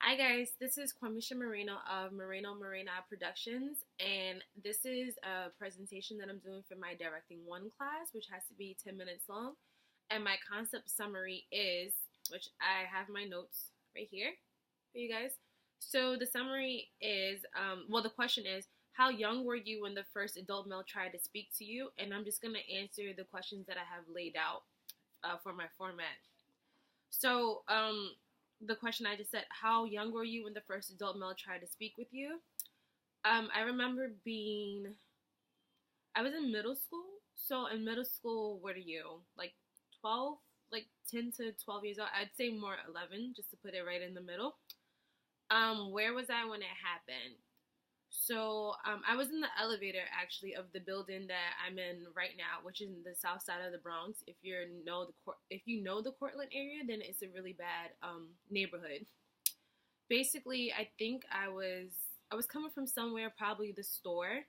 Hi guys, this is Kwamisha Moreno of Moreno Morena Productions, and this is a presentation that I'm doing for my Directing 1 class, which has to be 10 minutes long. And my concept summary is, which I have my notes right here for you guys. So the summary is, the question is, how young were you when the first adult male tried to speak to you? And I'm just going to answer the questions that I have laid out for my format. So, the question I just said, how young were you when the first adult male tried to speak with you? I remember I was in middle school. So in middle school, what are you? Like 12? Like 10 to 12 years old? I'd say more 11, just to put it right in the middle. Where was I when it happened? So I was in the elevator actually of the building that I'm in right now, which is in the south side of the Bronx. If you know the Cortland area, then it's a really bad neighborhood. Basically, I think I was coming from somewhere, probably the store,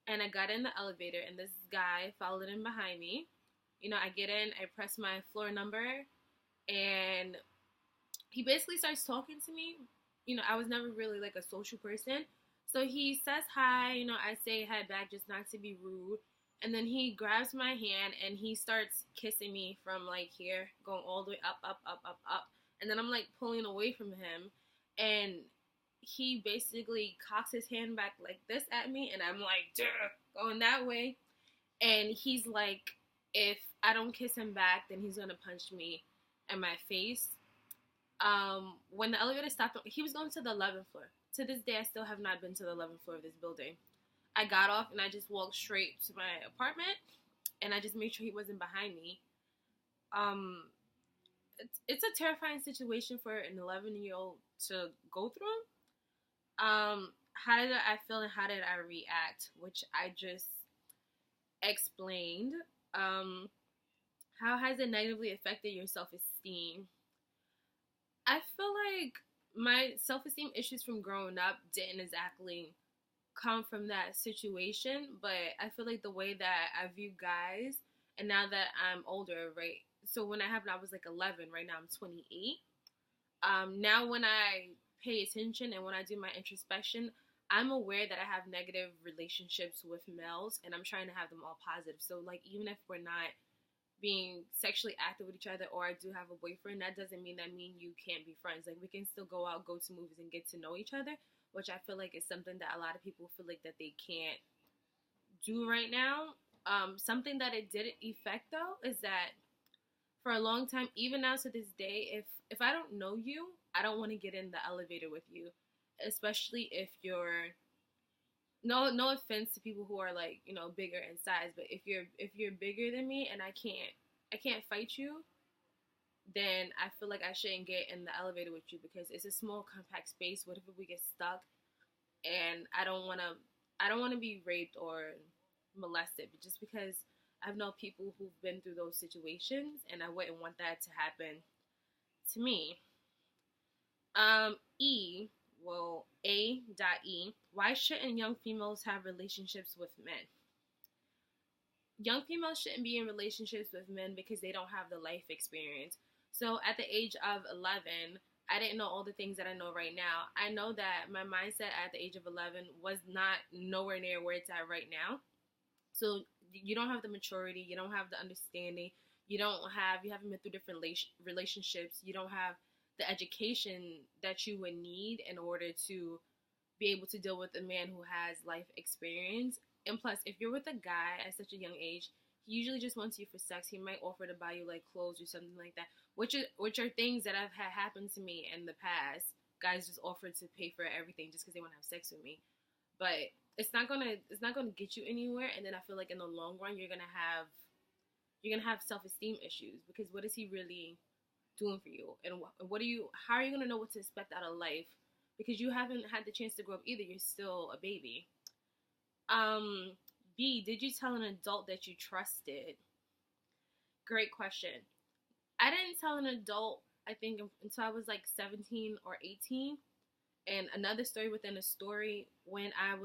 and I got in the elevator, and this guy followed in behind me. I get in, I press my floor number, and he basically starts talking to me. I was never really like a social person. So he says hi, I say hi back just not to be rude. And then he grabs my hand and he starts kissing me from like here, going all the way up, up, up, up, up. And then I'm like pulling away from him. And he basically cocks his hand back like this at me. And I'm like, duh, going that way. And he's like, if I don't kiss him back, then he's going to punch me in my face. When the elevator stopped, he was going to the 11th floor. To this day, I still have not been to the 11th floor of this building. I got off and I just walked straight to my apartment, and I just made sure he wasn't behind me. Um, it's a terrifying situation for an 11-year-old to go through. How did I feel and how did I react? Which I just explained. How has it negatively affected your self-esteem? I feel like my self-esteem issues from growing up didn't exactly come from that situation, but I feel like the way that I view guys, and now that I'm older, right? So when I happened, I was like 11. Right now, I'm 28. Now when I pay attention and when I do my introspection, I'm aware that I have negative relationships with males, and I'm trying to have them all positive. So like even if we're not being sexually active with each other, or I do have a boyfriend, that doesn't mean that me and you can't be friends. Like we can still go out, go to movies, and get to know each other, which I feel like is something that a lot of people feel like that they can't do right now. Something that it didn't affect though is that for a long time, even now to this day, if I don't know you, I don't want to get in the elevator with you, especially if you're no offense to people who are like bigger in size, but if you're bigger than me and I can't fight you, then I feel like I shouldn't get in the elevator with you because it's a small compact space. What if we get stuck? And I don't want to be raped or molested, but just because I've known people who've been through those situations, and I wouldn't want that to happen to me. E, well, A. E. Why shouldn't young females have relationships with men? Young females shouldn't be in relationships with men because they don't have the life experience. So at the age of 11, I didn't know all the things that I know right now. I know that my mindset at the age of 11 was not nowhere near where it's at right now. So you don't have the maturity, you don't have the understanding, you haven't been through different relationships, you don't have the education that you would need in order to be able to deal with a man who has life experience. And plus, if you're with a guy at such a young age, he usually just wants you for sex. He might offer to buy you like clothes or something like that, which are things that have had happened to me in the past. Guys just offer to pay for everything just because they want to have sex with me, but it's not gonna get you anywhere. And then I feel like in the long run, you're gonna have self-esteem issues because what is he really doing for you, and how are you gonna know what to expect out of life because you haven't had the chance to grow up either. You're still a baby. Um, B, did you tell an adult that you trusted? Great question. I didn't tell an adult, I think, until I was like 17 or 18. And another story within a story, I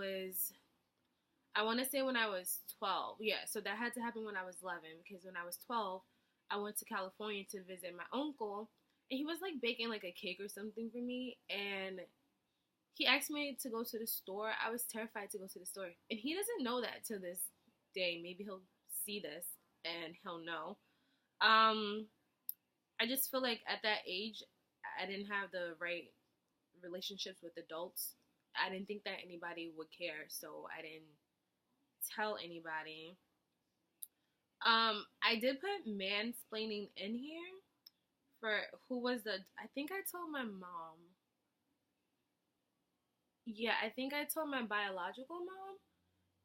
want to say when I was 12. Yeah, so that had to happen when I was 11 because when I was 12, I went to California to visit my uncle, and he was like baking like a cake or something for me, and he asked me to go to the store. I was terrified to go to the store, and he doesn't know that to this day. Maybe he'll see this and he'll know. Um, I just feel like at that age, I didn't have the right relationships with adults. I didn't think that anybody would care, so I didn't tell anybody. I did put mansplaining in here for who was the. I think I told my mom. Yeah, I think I told my biological mom,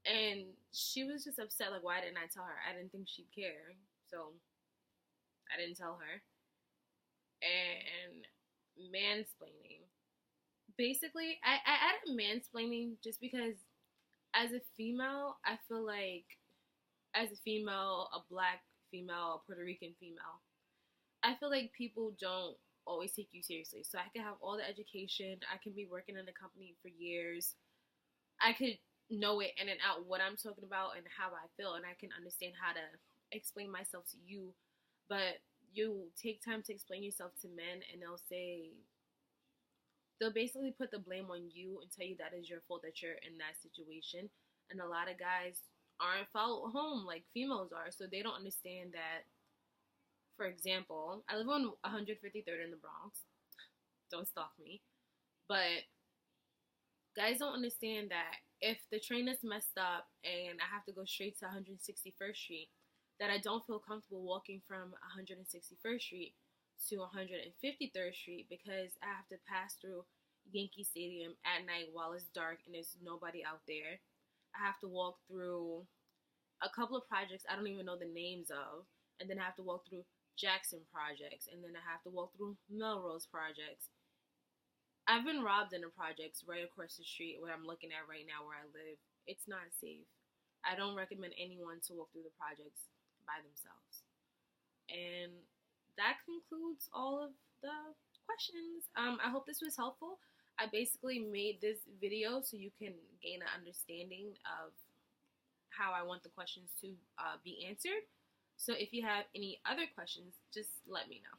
and she was just upset. Like, why didn't I tell her? I didn't think she'd care, so I didn't tell her. And mansplaining. Basically, I added mansplaining just because as a female, I feel like as a female, a black female, a Puerto Rican female, I feel like people don't always take you seriously. So I could have all the education, I can be working in a company for years, I could know it in and out what I'm talking about and how I feel, and I can understand how to explain myself to you. But you take time to explain yourself to men, and they'll basically put the blame on you and tell you that is your fault that you're in that situation. And a lot of guys aren't followed home like females are, so they don't understand that. For example, I live on 153rd in the Bronx. Don't stalk me. But guys don't understand that if the train is messed up and I have to go straight to 161st Street, that I don't feel comfortable walking from 161st Street to 153rd Street because I have to pass through Yankee Stadium at night while it's dark and there's nobody out there. I have to walk through a couple of projects I don't even know the names of, and then I have to walk through Jackson projects, and then I have to walk through Melrose projects. I've been robbed in the projects right across the street where I'm looking at right now where I live. It's not safe. I don't recommend anyone to walk through the projects by themselves. And that concludes all of the questions. I hope this was helpful. I basically made this video so you can gain an understanding of how I want the questions to be answered. So if you have any other questions, just let me know.